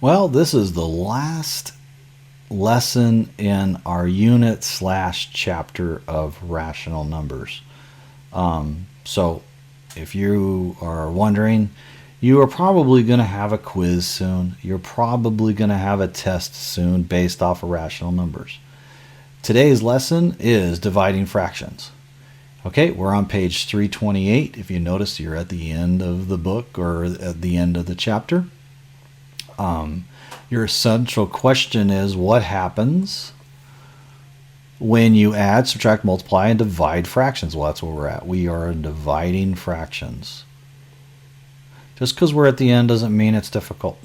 Well, this is the last lesson in our unit/chapter of rational numbers. So if you are wondering, you are probably going to have a quiz soon. You're probably going to have a test soon based off of rational numbers. Today's lesson is dividing fractions. Okay, we're on page 328. If you notice, you're at the end of the book or at the end of the chapter. Your essential question is, what happens when you add, subtract, multiply, and divide fractions? Well, that's where we're at. We are dividing fractions. Just because we're at the end doesn't mean it's difficult.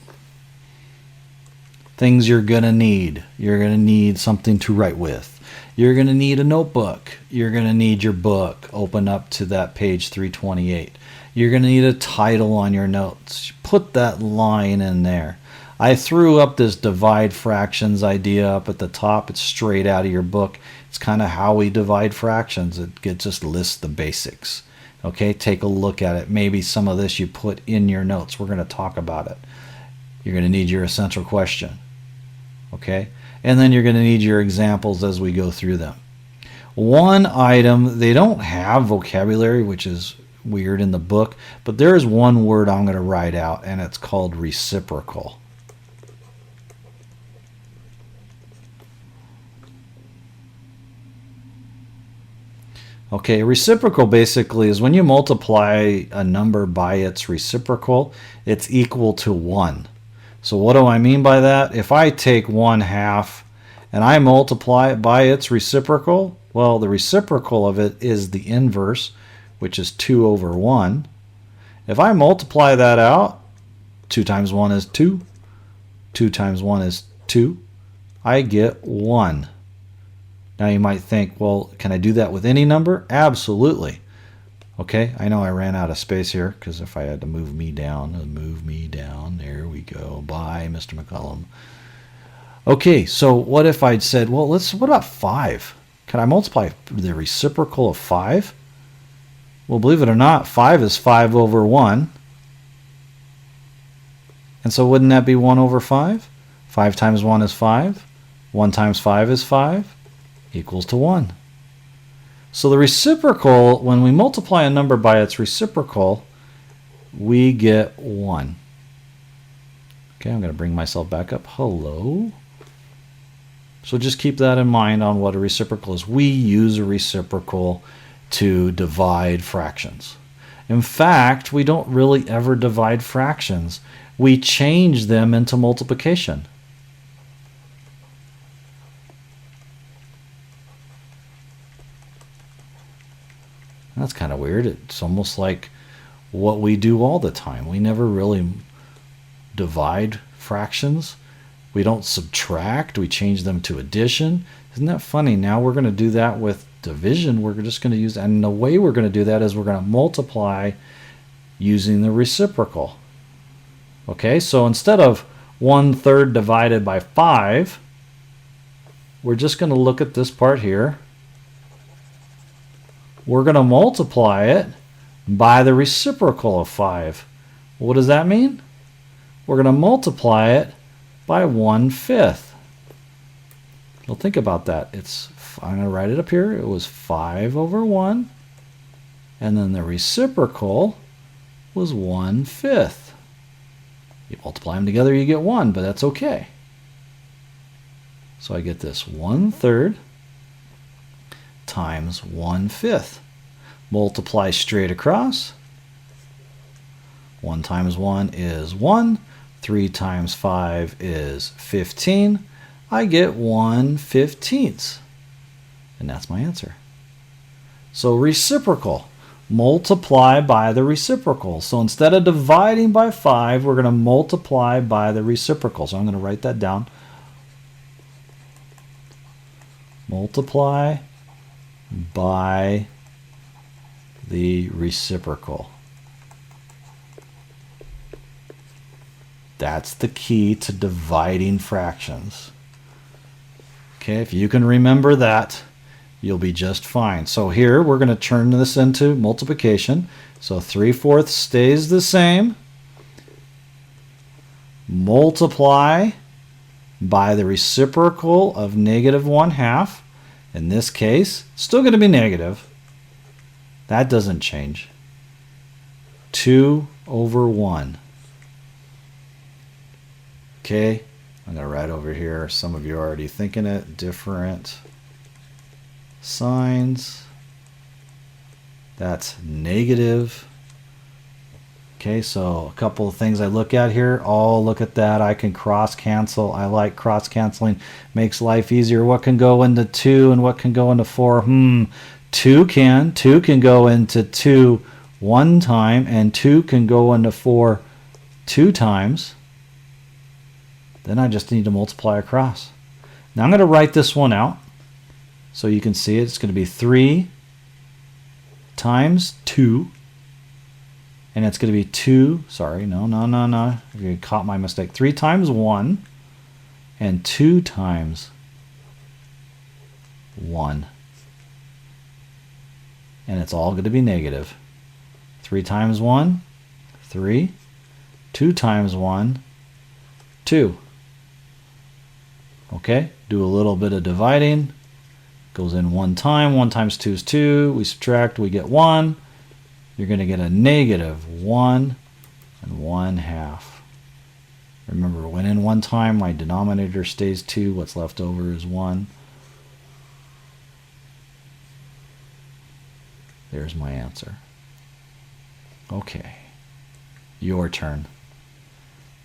Things you're going to need. You're going to need something to write with. You're going to need a notebook. You're going to need your book. Open up to that page 328. You're going to need a title on your notes. Put that line in there. I threw up this divide fractions idea up at the top. It's straight out of your book. It's kind of how we divide fractions. It just lists the basics. Okay, take a look at it. Maybe some of this you put in your notes. We're going to talk about it. You're going to need your essential question. Okay, and then you're going to need your examples as we go through them. One item, they don't have vocabulary, which is weird in the book, but there is one word I'm going to write out, and it's called reciprocal. Okay, reciprocal basically is when you multiply a number by its reciprocal, it's equal to 1. So what do I mean by that? If I take 1/2 and I multiply it by its reciprocal, well, the reciprocal of it is the inverse, which is 2 over 1. If I multiply that out, 2 times 1 is 2. 2 times 1 is 2. I get 1. Now you might think, well, can I do that with any number? Absolutely. Okay, I know I ran out of space here because if I had to move me down, there we go. Bye, Mr. McCollum. Okay, so what if I'd said, well, what about 5? Can I multiply the reciprocal of 5? Well, believe it or not, 5 is 5 over 1. And so wouldn't that be 1 over 5? 5 times 1 is 5. 1 times 5 is 5. Equals to 1. So the reciprocal, when we multiply a number by its reciprocal, we get 1. Okay, I'm going to bring myself back up. Hello. So just keep that in mind on what a reciprocal is. We use a reciprocal to divide fractions. In fact, we don't really ever divide fractions. We change them into multiplication. That's kind of weird. It's almost like what we do all the time. We never really divide fractions. We don't subtract. We change them to addition. Isn't that funny? Now we're going to do that with division. We're just going to use, and the way we're going to do that is we're going to multiply using the reciprocal. Okay, so instead of 1/3 divided by 5, we're just going to look at this part here. We're going to multiply it by the reciprocal of 5. What does that mean? We're going to multiply it by 1/5. Well, think about that. I'm going to write it up here. It was 5 over 1. And then the reciprocal was 1/5. You multiply them together, you get 1, but that's okay. So I get this 1/3 times 1/5. Multiply straight across. 1 times 1 is 1. 3 times 5 is 15. I get 1/15. And that's my answer. So reciprocal. Multiply by the reciprocal. So instead of dividing by 5, we're going to multiply by the reciprocal. So I'm going to write that down. Multiply by the reciprocal. That's the key to dividing fractions. Okay, if you can remember that, you'll be just fine. So here we're going to turn this into multiplication. So 3/4 stays the same. multiply by the reciprocal of negative 1/2. In this case, still going to be negative. That doesn't change. 2 over 1. Okay, I'm going to write over here. Some of you are already thinking it. Different signs. That's negative. Okay, so a couple of things I look at here. Oh, look at that. I can cross cancel. I like cross canceling. Makes life easier. What can go into 2 and what can go into 4? 2 can. 2 can go into 2 one time, and 2 can go into 4 2 times. Then I just need to multiply across. Now I'm going to write this one out so you can see it. It's going to be 3 times 2. And it's going to be 2, sorry, no. You caught my mistake. 3 times 1 and 2 times 1. And it's all going to be negative. 3 times 1, 3. 2 times 1, 2. Okay, do a little bit of dividing. Goes in one time. 1 times 2 is 2. We subtract, we get 1. You're going to get a negative 1 and 1/2. Remember, when in one time, my denominator stays 2. What's left over is 1. There's my answer. Okay, your turn.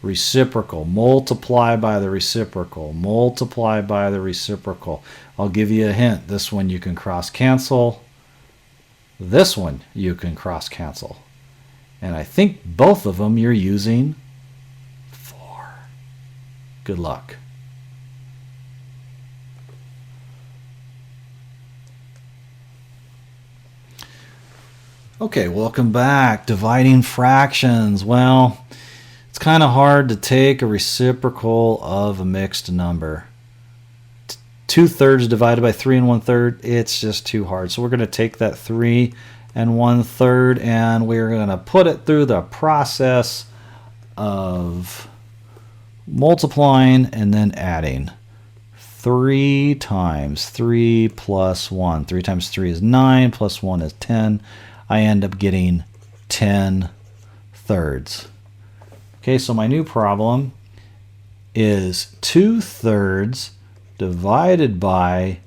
Reciprocal. Multiply by the reciprocal. Multiply by the reciprocal. I'll give you a hint. This one you can cross cancel. This one you can cross cancel. And I think both of them you're using 4. Good luck. Okay, welcome back. Dividing fractions. Well, it's kind of hard to take a reciprocal of a mixed number. 2/3 divided by 3 1/3, it's just too hard. So we're going to take that 3 1/3 and we're going to put it through the process of multiplying and then adding. 3 times 3 plus 1. 3 times 3 is 9, plus 1 is 10. I end up getting 10/3. Okay, so my new problem is 2/3 divided by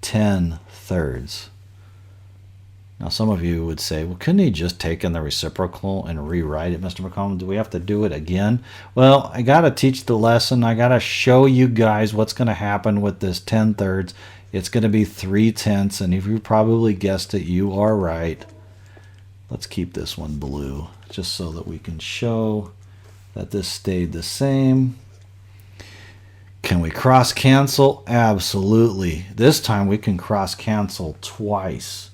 10/3. Now some of you would say, well, couldn't he just take in the reciprocal and rewrite it, Mr. McCollum? Do we have to do it again? Well, I got to teach the lesson. I got to show you guys what's going to happen with this 10/3. It's going to be 3/10, and if you probably guessed it, you are right. Let's keep this one blue, just so that we can show that this stayed the same. Can we cross cancel? Absolutely. This time we can cross cancel twice.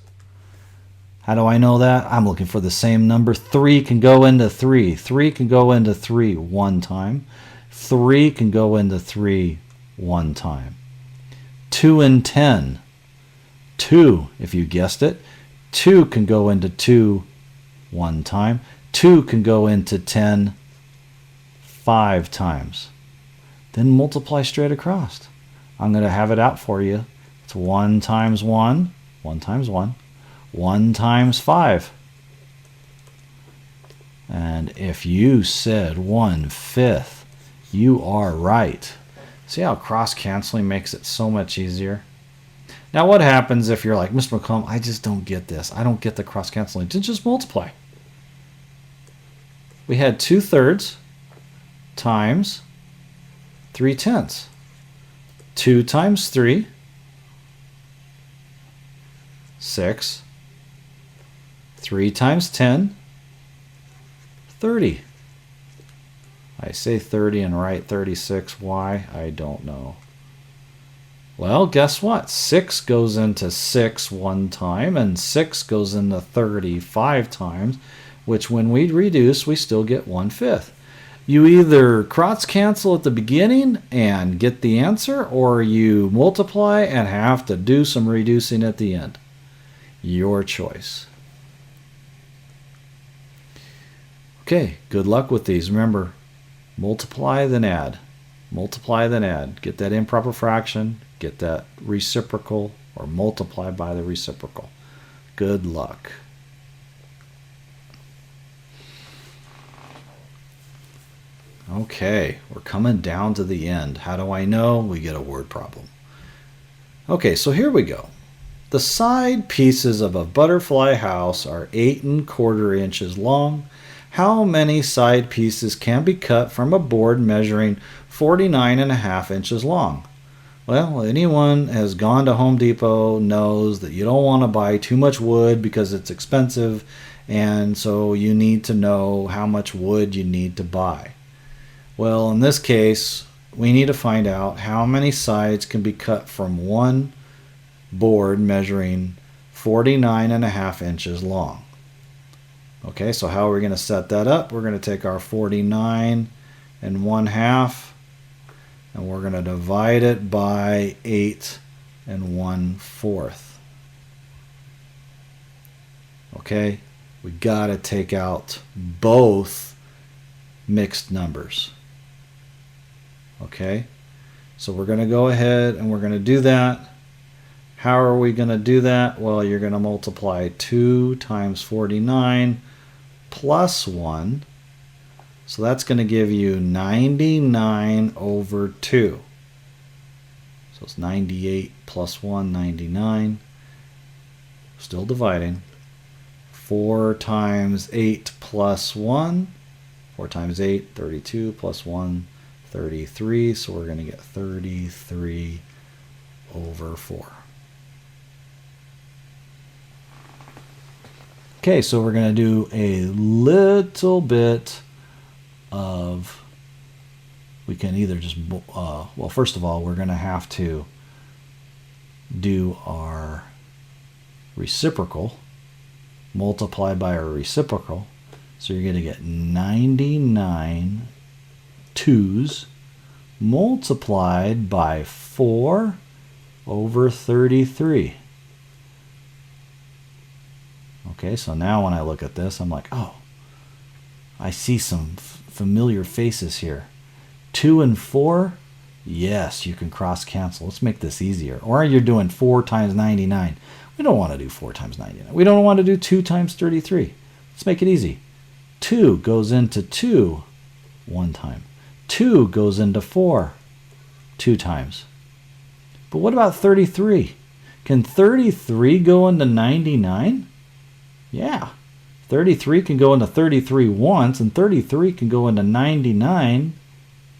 How do I know that? I'm looking for the same number. 3 can go into 3. 3 can go into 3 one time. 3 can go into 3 one time. 2 and 10. 2, if you guessed it. 2 can go into 2 one time. 2 can go into 10 5 times. Then multiply straight across. I'm going to have it out for you. It's 1 times 1, 1 times 1, 1 times 5. And if you said 1/5, you are right. See how cross-canceling makes it so much easier? Now what happens if you're like, Mr. McCollum, I just don't get this. I don't get the cross-canceling. Just multiply. We had 2/3 times 3/10. 2 times 3, 6. 3 times 10, 30. I say 30 and write 36. Why? I don't know. Well, guess what? 6 goes into 6 one time, and 6 goes into 30 5 times, which when we reduce, we still get 1/5. You either cross cancel at the beginning and get the answer, or you multiply and have to do some reducing at the end. Your choice. Okay, good luck with these. Remember, Multiply, then add. Multiply, then add. Get that improper fraction, get that reciprocal, or multiply by the reciprocal. Good luck. Okay, we're coming down to the end. How do I know? We get a word problem. Okay, so here we go. The side pieces of a butterfly house are 8¼ inches long. How many side pieces can be cut from a board measuring 49½ inches long? Well, anyone has gone to Home Depot knows that you don't want to buy too much wood because it's expensive, and so you need to know how much wood you need to buy. Well, in this case, we need to find out how many sides can be cut from one board measuring 49½ inches long. Okay, so how are we going to set that up? We're going to take our 49 1/2 and we're going to divide it by 8 1/4. Okay, we got to take out both mixed numbers. Okay, so we're going to go ahead and we're going to do that. How are we going to do that? Well, you're going to multiply 2 times 49 plus 1. So that's going to give you 99/2. So it's 98 plus 1, 99. Still dividing. 4 times 8 plus 1. 4 times 8, 32 plus 1, 33. So we're going to get 33/4. Okay, so we're going to do a little bit of, we can either just, well, first of all, we're going to have to do our reciprocal, multiply by our reciprocal. So you're going to get 99 2's multiplied by 4/33. Okay, so now when I look at this, I'm like, oh, I see some familiar faces here. 2 and 4, yes, you can cross cancel. Let's make this easier. Or you're doing 4 times 99. We don't want to do 4 times 99. We don't want to do 2 times 33. Let's make it easy. 2 goes into 2 one time. 2 goes into 4 2 times. But what about 33? Can 33 go into 99? Yeah. 33 can go into 33 once, and 33 can go into 99.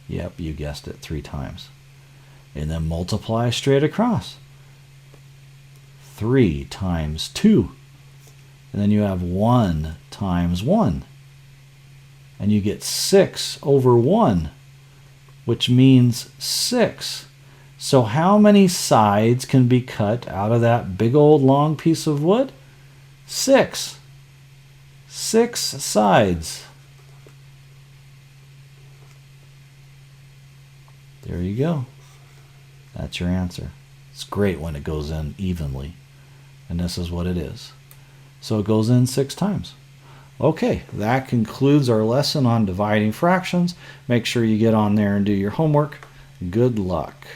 Yep, you guessed it, 3 times. And then multiply straight across. 3 times 2. And then you have 1 times 1. And you get 6/1, which means 6. So how many sides can be cut out of that big old long piece of wood? 6. 6 sides. There you go. That's your answer. It's great when it goes in evenly. And this is what it is. So it goes in 6 times. Okay, that concludes our lesson on dividing fractions. Make sure you get on there and do your homework. Good luck.